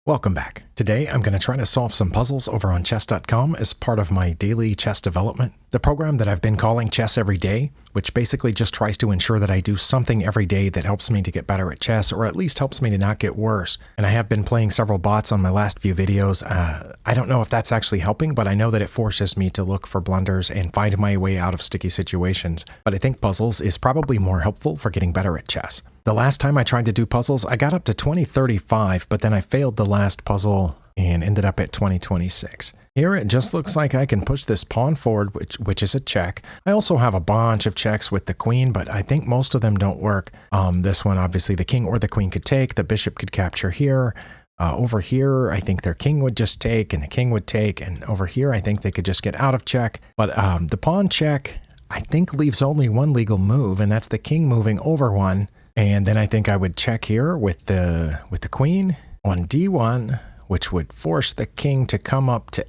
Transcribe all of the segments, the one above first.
Welcome back. Today I'm going to try to solve some puzzles over on chess.com as part of my daily chess development. The program that I've been calling Chess Every Day, which basically just tries to ensure that I do something every day that helps me to get better at chess, or at least helps me to not get worse. And I have been playing several bots on my last few videos. I don't know if that's actually helping, but I know that it forces me to look for blunders and find my way out of sticky situations. But I think puzzles is probably more helpful for getting better at chess. The last time I tried to do puzzles, I got up to 2035, but then I failed the last puzzle and ended up at 2026. Here it just looks like I can push this pawn forward, which is a check. I also have a bunch of checks with the queen, but I think most of them don't work. This one, obviously, the king or the queen could take, the bishop could capture here. Over here, I think their king would just take, and the king would take, and over here, I think they could just get out of check. But the pawn check, I think, leaves only one legal move, and that's the king moving over one. And then I think I would check here with the queen on d1, which would force the king to come up to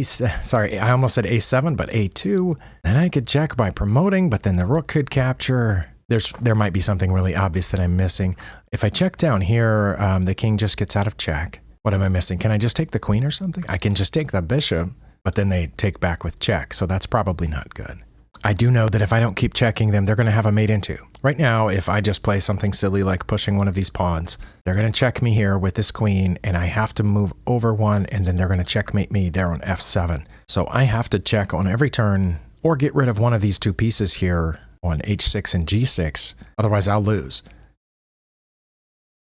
sorry, I almost said a7, but a2. Then I could check by promoting, but then the rook could capture. There might be something really obvious that I'm missing. If I check down here, the king just gets out of check. What am I missing? Can I just take the queen or something? I can just take the bishop, but then they take back with check, so that's probably not good. I do know that if I don't keep checking them, they're going to have a mate into. Right now, if I just play something silly like pushing one of these pawns, they're going to check me here with this queen, and I have to move over one, and then they're going to checkmate me there on f7. So I have to check on every turn, or get rid of one of these two pieces here on h6 and g6. Otherwise, I'll lose.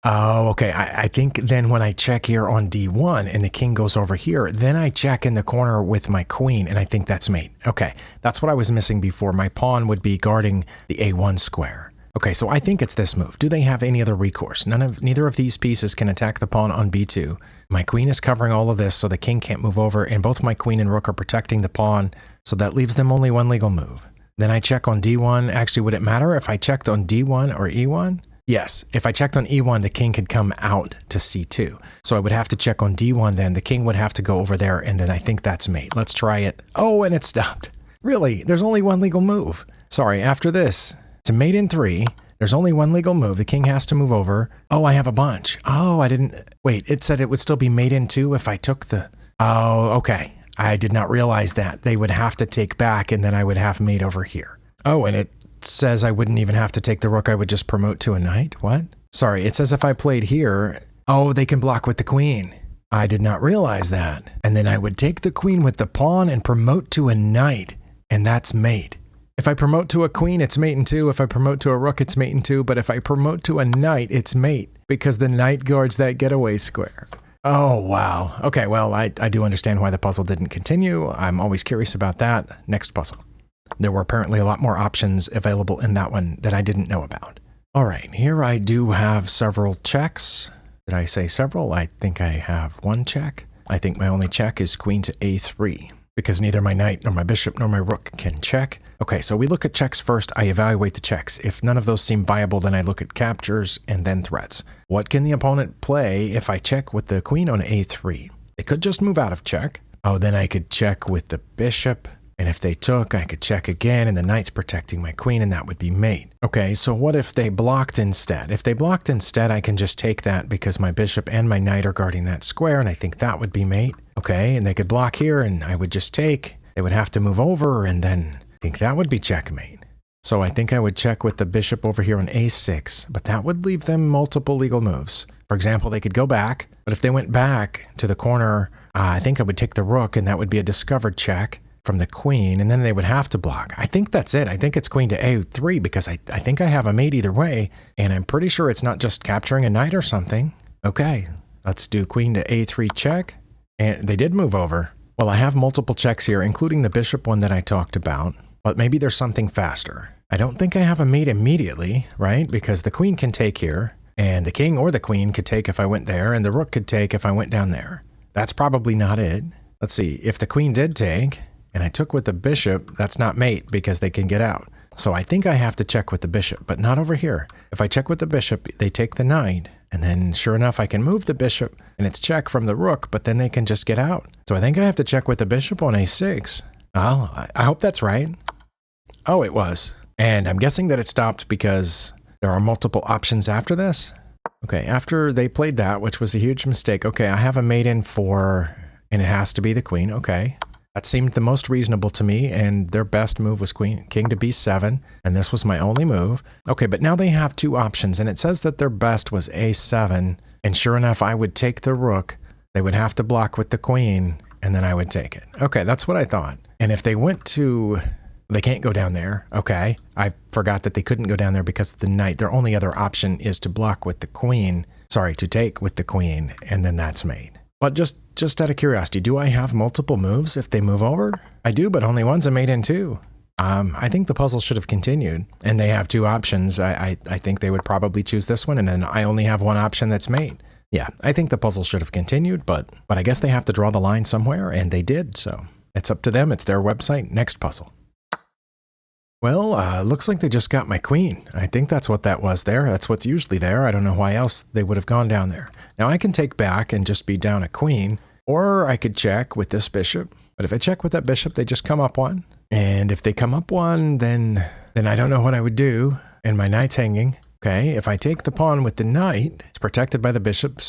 Oh, okay. I think then when I check here on d1 and the king goes over here, then I check in the corner with my queen, and I think that's mate. Okay, that's what I was missing before. My pawn would be guarding the a1 square. Okay, so I think it's this move. Do they have any other recourse? Neither of these pieces can attack the pawn on b2. My queen is covering all of this, so the king can't move over, and both my queen and rook are protecting the pawn, so that leaves them only one legal move. Then I check on d1. Actually, would it matter if I checked on d1 or e1? Yes, if I checked on e1, the king could come out to c2. So I would have to check on d1 then. The king would have to go over there, and then I think that's mate. Let's try it. Oh, and it stopped. Really? There's only one legal move. Sorry, after this, to mate in 3, there's only one legal move. The king has to move over. Oh, I have a bunch. Oh, I didn't... Wait, it said it would still be mate in 2 if I took the... Oh, okay. I did not realize that. They would have to take back, and then I would have mate over here. Oh, and it says I wouldn't even have to take the rook. I would just promote to a knight. What? Sorry, it says if I played here, oh, they can block with the queen. I did not realize that. And then I would take the queen with the pawn and promote to a knight, and that's mate. If I promote to a queen, it's mate in 2. If I promote to a rook, it's mate in 2. But if I promote to a knight, it's mate, because the knight guards that getaway square. Oh, wow. Okay, well, I do understand why the puzzle didn't continue. I'm always curious about that. Next puzzle. There were apparently a lot more options available in that one that I didn't know about. All right, here I do have several checks. Did I say several? I think I have one check. I think my only check is queen to a3, because neither my knight nor my bishop nor my rook can check. Okay, so we look at checks first. I evaluate the checks. If none of those seem viable, then I look at captures and then threats. What can the opponent play if I check with the queen on a3? They could just move out of check. Oh, then I could check with the bishop. And if they took, I could check again, and the knight's protecting my queen, and that would be mate. Okay, so what if they blocked instead? If they blocked instead, I can just take that because my bishop and my knight are guarding that square, and I think that would be mate. Okay, and they could block here, and I would just take. They would have to move over, and then I think that would be checkmate. So I think I would check with the bishop over here on a6, but that would leave them multiple legal moves. For example, they could go back, but if they went back to the corner, I think I would take the rook, and that would be a discovered check from the queen, and then they would have to block. I think that's it. I think it's queen to a3 because I think I have a mate either way, and I'm pretty sure it's not just capturing a knight or something. Okay, let's do queen to a3 check, and they did move over. Well, I have multiple checks here, including the bishop one that I talked about, but maybe there's something faster. I don't think I have a mate immediately, right? Because the queen can take here, and the king or the queen could take if I went there, and the rook could take if I went down there. That's probably not it. Let's see, if the queen did take, and I took with the bishop, that's not mate because they can get out. So I think I have to check with the bishop, but not over here. If I check with the bishop, they take the knight, and then sure enough, I can move the bishop, and it's check from the rook, but then they can just get out. So I think I have to check with the bishop on a6. Oh, I hope that's right. Oh, it was. And I'm guessing that it stopped because there are multiple options after this. Okay, after they played that, which was a huge mistake. Okay, I have a mate in for, and it has to be the queen. Okay, that seemed the most reasonable to me, and their best move was king to b7, and this was my only move. Okay, but now they have two options, and it says that their best was a7, and sure enough, I would take the rook. They would have to block with the queen, and then I would take it. Okay, that's what I thought. And if they went to... They can't go down there. Okay. I forgot that they couldn't go down there because of the knight. Their only other option is to block with the queen. Sorry, to take with the queen, and then that's mate. But just out of curiosity, do I have multiple moves if they move over? I do, but only one's a mate in two. I think the puzzle should have continued, and they have two options. I think they would probably choose this one, and then I only have one option that's mate. Yeah, I think the puzzle should have continued, but I guess they have to draw the line somewhere, and they did, so it's up to them. It's their website. Next puzzle. Well, looks like they just got my queen. I think that's what that was there. That's what's usually there. I don't know why else they would have gone down there. Now I can take back and just be down a queen, or I could check with this bishop. But if I check with that bishop, they just come up one. And if they come up one, then I don't know what I would do. And my knight's hanging. Okay, if I take the pawn with the knight, it's protected by the bishop,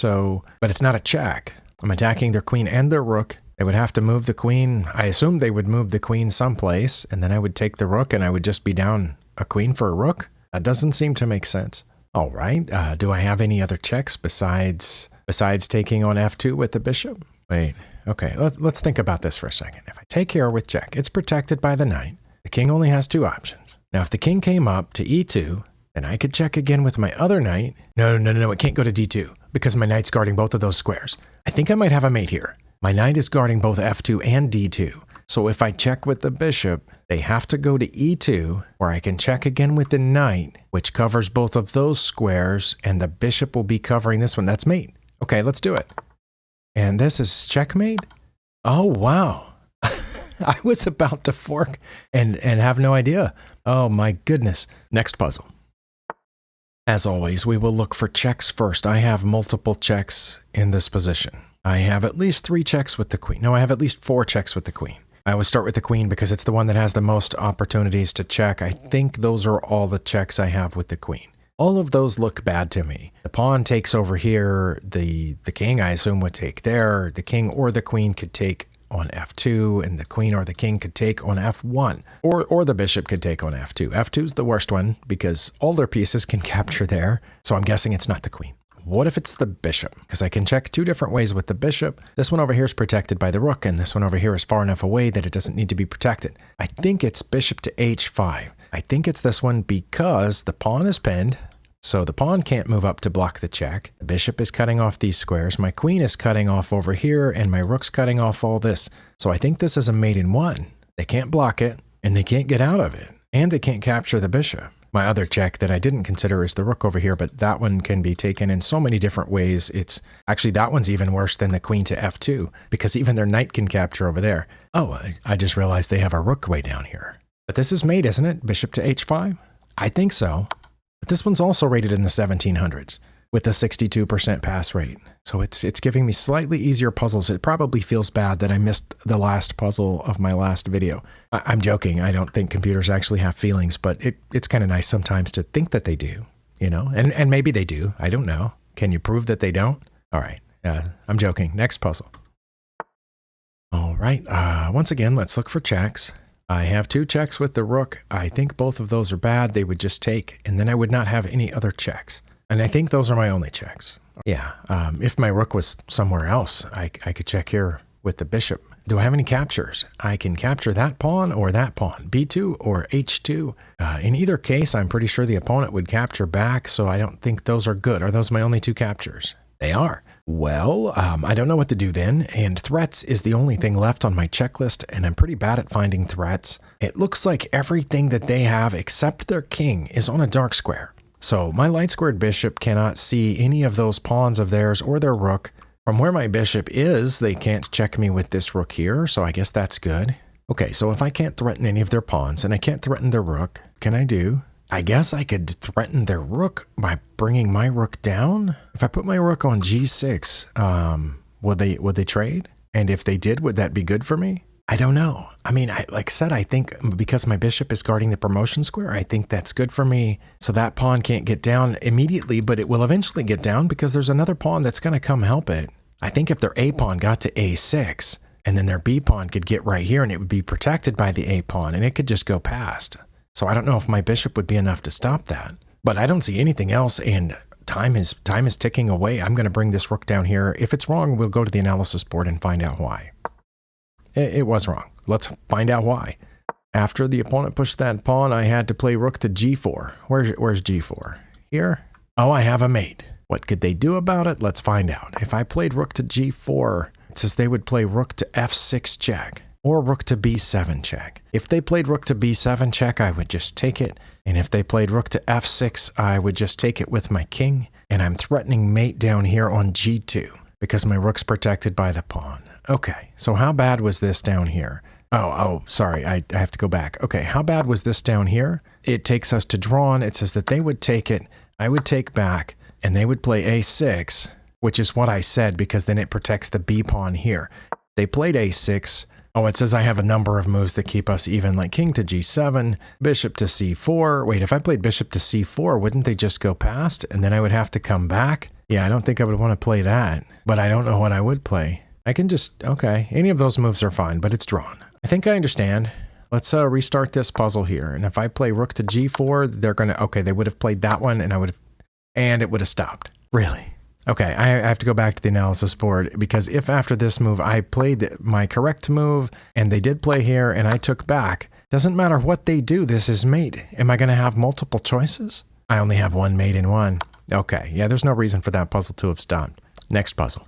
but it's not a check. I'm attacking their queen and their rook. They would have to move the queen. I assumed they would move the queen someplace, and then I would take the rook, and I would just be down a queen for a rook. That doesn't seem to make sense. All right. Do I have any other checks besides taking on f2 with the bishop? Wait. Okay. Let's think about this for a second. If I take here with check, it's protected by the knight. The king only has two options. Now, if the king came up to e2, then I could check again with my other knight. No. It can't go to d2 because my knight's guarding both of those squares. I think I might have a mate here. My knight is guarding both f2 and d2. So if I check with the bishop, they have to go to e2, or I can check again with the knight, which covers both of those squares, and the bishop will be covering this one. That's mate. Okay, let's do it. And this is checkmate? Oh, wow. I was about to fork and have no idea. Oh my goodness. Next puzzle. As always, we will look for checks first. I have multiple checks in this position. I have at least 3 checks with the queen. No, I have at least 4 checks with the queen. I always start with the queen because it's the one that has the most opportunities to check. I think those are all the checks I have with the queen. All of those look bad to me. The pawn takes over here. The king, I assume, would take there. The king or the queen could take on f2, and the queen or the king could take on f1. Or the bishop could take on f2. f2's the worst one because all their pieces can capture there. So I'm guessing it's not the queen. What if it's the bishop? Because I can check 2 different ways with the bishop. This one over here is protected by the rook, and this one over here is far enough away that it doesn't need to be protected. I think it's bishop to h5. I think it's this one because the pawn is pinned, so the pawn can't move up to block the check. The bishop is cutting off these squares. My queen is cutting off over here, and my rook's cutting off all this. So I think this is a mate in 1. They can't block it, and they can't get out of it, and they can't capture the bishop. My other check that I didn't consider is the rook over here, but that one can be taken in so many different ways. It's actually, that one's even worse than the queen to f2 because even their knight can capture over there. Oh, I just realized they have a rook way down here. But this is mate, isn't it? Bishop to h5? I think so. But this one's also rated in the 1700s with a 62% pass rate. So it's giving me slightly easier puzzles. It probably feels bad that I missed the last puzzle of my last video. I'm joking. I don't think computers actually have feelings, but it's kind of nice sometimes to think that they do, you know, and maybe they do. I don't know. Can you prove that they don't? All right. I'm joking. Next puzzle. All right. Once again, let's look for checks. I have 2 checks with the rook. I think both of those are bad. They would just take, and then I would not have any other checks. And I think those are my only checks. Yeah, if my rook was somewhere else, I could check here with the bishop. Do I have any captures? I can capture that pawn or that pawn, b2 or h2. In either case, I'm pretty sure the opponent would capture back, so I don't think those are good. Are those my only 2 captures? They are. Well, I don't know what to do then, and threats is the only thing left on my checklist, and I'm pretty bad at finding threats. It looks like everything that they have except their king is on a dark square. So my light squared bishop cannot see any of those pawns of theirs or their rook. From where my bishop is, they can't check me with this rook here, so I guess that's good. Okay, so if I can't threaten any of their pawns and I can't threaten their rook, what can I do? I guess I could threaten their rook by bringing my rook down. If I put my rook on g6, would they trade? And if they did, would that be good for me? I don't know. I mean, like I said, I think because my bishop is guarding the promotion square, I think that's good for me. So that pawn can't get down immediately, but it will eventually get down because there's another pawn that's going to come help it. I think if their A pawn got to A6, and then their B pawn could get right here and it would be protected by the A pawn and it could just go past. So I don't know if my bishop would be enough to stop that. But I don't see anything else, and time is ticking away. I'm going to bring this rook down here. If it's wrong, we'll go to the analysis board and find out why. It was wrong. Let's find out why. After the opponent pushed that pawn, I had to play rook to G4. Where's G4? Here? Oh, I have a mate. What could they do about it? Let's find out. If I played rook to G4, it says they would play rook to F6 check or rook to B7 check. If they played rook to B7 check, I would just take it. And if they played rook to F6, I would just take it with my king. And I'm threatening mate down here on G2 because my rook's protected by the pawn. Okay, so how bad was this down here? Oh, sorry, I have to go back. Okay, how bad was this down here? It takes us to drawn. It says that they would take it, I would take back, and they would play A6, which is what I said because then it protects the B pawn here. They played A6. Oh, it says I have a number of moves that keep us even, like king to G7, bishop to C4. Wait, if I played bishop to C4, wouldn't they just go past? And then I would have to come back? Yeah, I don't think I would want to play that, but I don't know what I would play. I can just, okay, any of those moves are fine, but it's drawn. I think I understand. Let's restart this puzzle here. And if I play rook to G4, they're going to, okay, they would have played that one and it would have stopped. Really? Okay, I have to go back to the analysis board because if after this move I played my correct move and they did play here and I took back, doesn't matter what they do, this is mate. Am I going to have multiple choices? I only have one mate in one. Okay, yeah, there's no reason for that puzzle to have stopped. Next puzzle.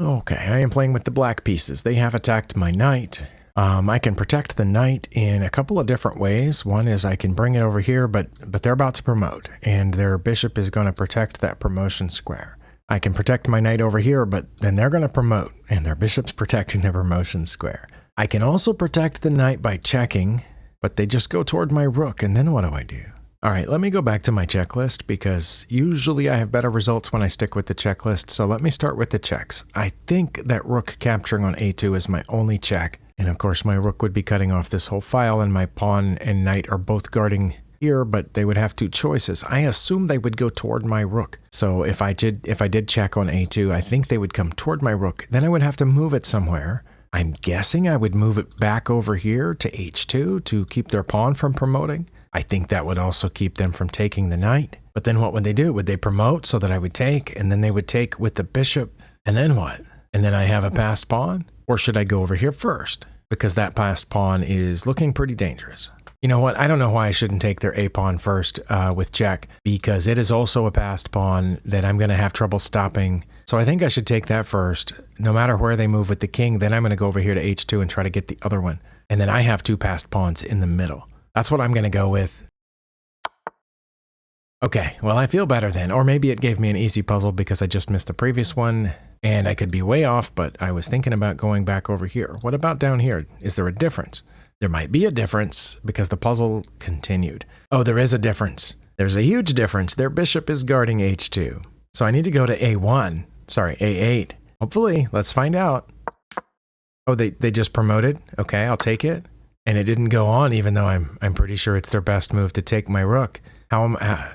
Okay, I am playing with the black pieces. They have attacked my knight. I can protect the knight in a couple of different ways. One is I can bring it over here, but they're about to promote, and their bishop is going to protect that promotion square. I can protect my knight over here, but then they're going to promote, and their bishop's protecting the promotion square. I can also protect the knight by checking, but they just go toward my rook, and then what do I do? All right, let me go back to my checklist because usually I have better results when I stick with the checklist, so let me start with the checks. I think that rook capturing on A2 is my only check, and of course my rook would be cutting off this whole file and my pawn and knight are both guarding here, but they would have two choices. I assume they would go toward my rook. So if I did check on A2, I think they would come toward my rook. Then I would have to move it somewhere. I'm guessing I would move it back over here to H2 to keep their pawn from promoting. I think that would also keep them from taking the knight. But then what would they do? Would they promote so that I would take, and then they would take with the bishop, and then what? And then I have a passed pawn? Or should I go over here first? Because that passed pawn is looking pretty dangerous. You know what? I don't know why I shouldn't take their A pawn first with check, because it is also a passed pawn that I'm going to have trouble stopping. So I think I should take that first. No matter where they move with the king, then I'm going to go over here to H2 and try to get the other one. And then I have two passed pawns in the middle. That's what I'm going to go with. Okay, well, I feel better then. Or maybe it gave me an easy puzzle because I just missed the previous one. And I could be way off, but I was thinking about going back over here. What about down here? Is there a difference? There might be a difference because the puzzle continued. Oh, there is a difference. There's a huge difference. Their bishop is guarding H2. So I need to go to A1. Sorry, A8. Hopefully, let's find out. Oh, they just promoted? Okay, I'll take it. And it didn't go on, even though I'm pretty sure it's their best move to take my rook. How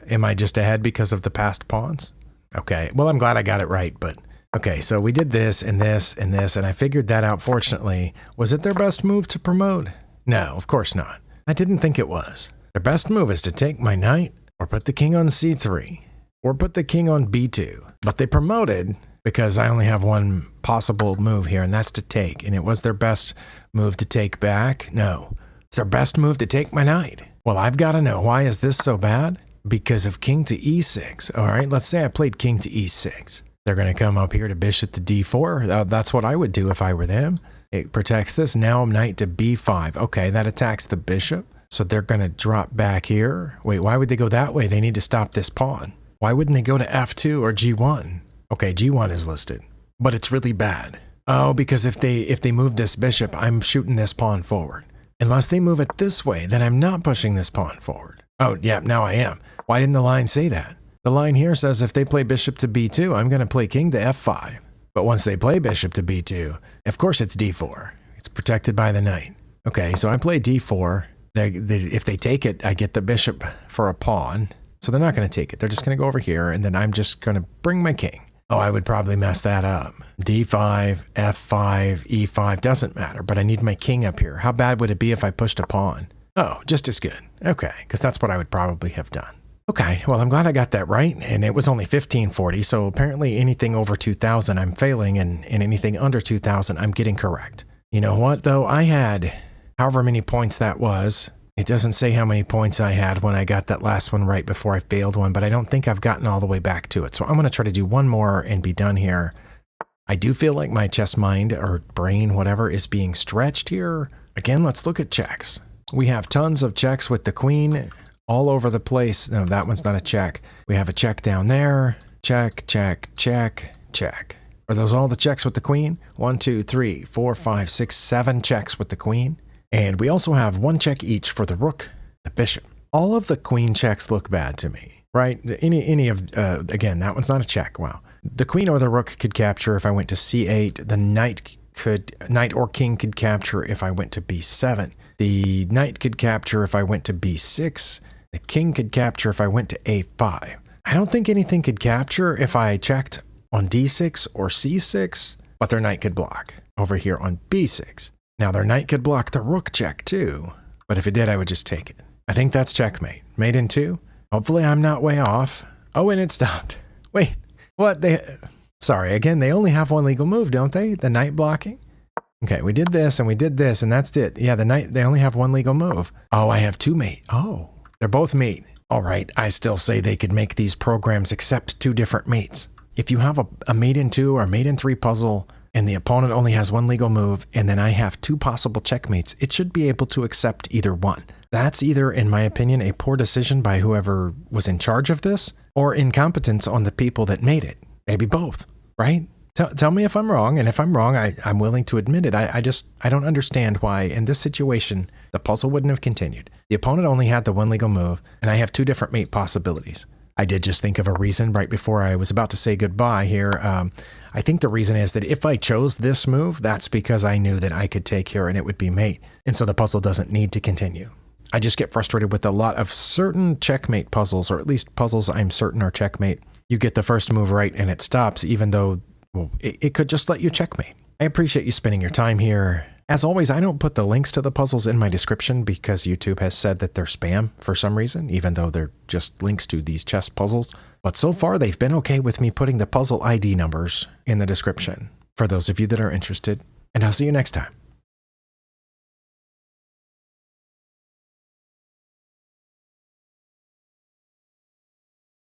am I just ahead because of the passed pawns? Okay, well, I'm glad I got it right, but okay, so we did this and this and this, and I figured that out fortunately. Was it their best move to promote? No, of course not. I didn't think it was. Their best move is to take my knight, or put the king on C3, or put the king on B2. But they promoted because I only have one possible move here, and that's to take. And it was their best move to take back? No. It's their best move to take my knight. Well, I've got to know, why is this so bad? Because of king to E6. All right, let's say I played king to E6. They're going to come up here to bishop to D4. That's what I would do if I were them. It protects this. Now knight to B5. Okay, that attacks the bishop. So they're going to drop back here. Wait, why would they go that way? They need to stop this pawn. Why wouldn't they go to F2 or G1? Okay, G1 is listed, but it's really bad. Oh, because if they move this bishop, I'm shooting this pawn forward. Unless they move it this way, then I'm not pushing this pawn forward. Oh, yeah, now I am. Why didn't the line say that? The line here says if they play bishop to B2, I'm going to play king to F5. But once they play bishop to B2, of course it's D4. It's protected by the knight. Okay, so I play d4. If they take it, I get the bishop for a pawn. So they're not going to take it. They're just going to go over here, and then I'm just going to bring my king. Oh, I would probably mess that up. d5, f5, e5, doesn't matter, but I need my king up here. How bad would it be if I pushed a pawn? Oh, just as good. Okay, because that's what I would probably have done. Okay, well, I'm glad I got that right, and it was only 1540, so apparently anything over 2,000 I'm failing, and anything under 2,000 I'm getting correct. You know what, though? I had however many points that was. It doesn't say how many points I had when I got that last one right before I failed one, but I don't think I've gotten all the way back to it. So I'm going to try to do one more and be done here. I do feel like my chess mind or brain, whatever, is being stretched here. Again, let's look at checks. We have tons of checks with the queen all over the place. No, that one's not a check. We have a check down there. Check, check, check, check. Are those all the checks with the queen? 1, 2, 3, 4, 5, 6, 7 checks with the queen. And we also have 1 check each for the rook, the bishop. All of the queen checks look bad to me, right? Any of, again, that one's not a check. Wow. The queen or the rook could capture if I went to c8. The knight or king could capture if I went to b7. The knight could capture if I went to b6. The king could capture if I went to a5. I don't think anything could capture if I checked on d6 or c6, but their knight could block over here on b6. Now, their knight could block the rook check too, but if it did, I would just take it. I think that's checkmate. Mate in 2. Hopefully, I'm not way off. Oh, and it stopped. Wait, what? Sorry, again, they only have 1 legal move, don't they? The knight blocking? Okay, we did this, and we did this, and that's it. Yeah, the knight, they only have 1 legal move. Oh, I have 2 mate. Oh, they're both mate. All right, I still say they could make these programs accept 2 different mates. If you have a mate in 2 or a mate in 3 puzzle, and the opponent only has 1 legal move, and then I have 2 possible checkmates, it should be able to accept either one. That's either, in my opinion, a poor decision by whoever was in charge of this, or incompetence on the people that made it. Maybe both, right? Tell me if I'm wrong, and if I'm wrong, I'm willing to admit it. I don't understand why, in this situation, the puzzle wouldn't have continued. The opponent only had the 1 legal move, and I have 2 different mate possibilities. I did just think of a reason right before I was about to say goodbye here. I think the reason is that if I chose this move, that's because I knew that I could take here and it would be mate. And so the puzzle doesn't need to continue. I just get frustrated with a lot of certain checkmate puzzles, or at least puzzles I'm certain are checkmate. You get the first move right and it stops, even though, well, it could just let you checkmate. I appreciate you spending your time here. As always, I don't put the links to the puzzles in my description because YouTube has said that they're spam for some reason, even though they're just links to these chess puzzles. But so far, they've been okay with me putting the puzzle ID numbers in the description for those of you that are interested. And I'll see you next time.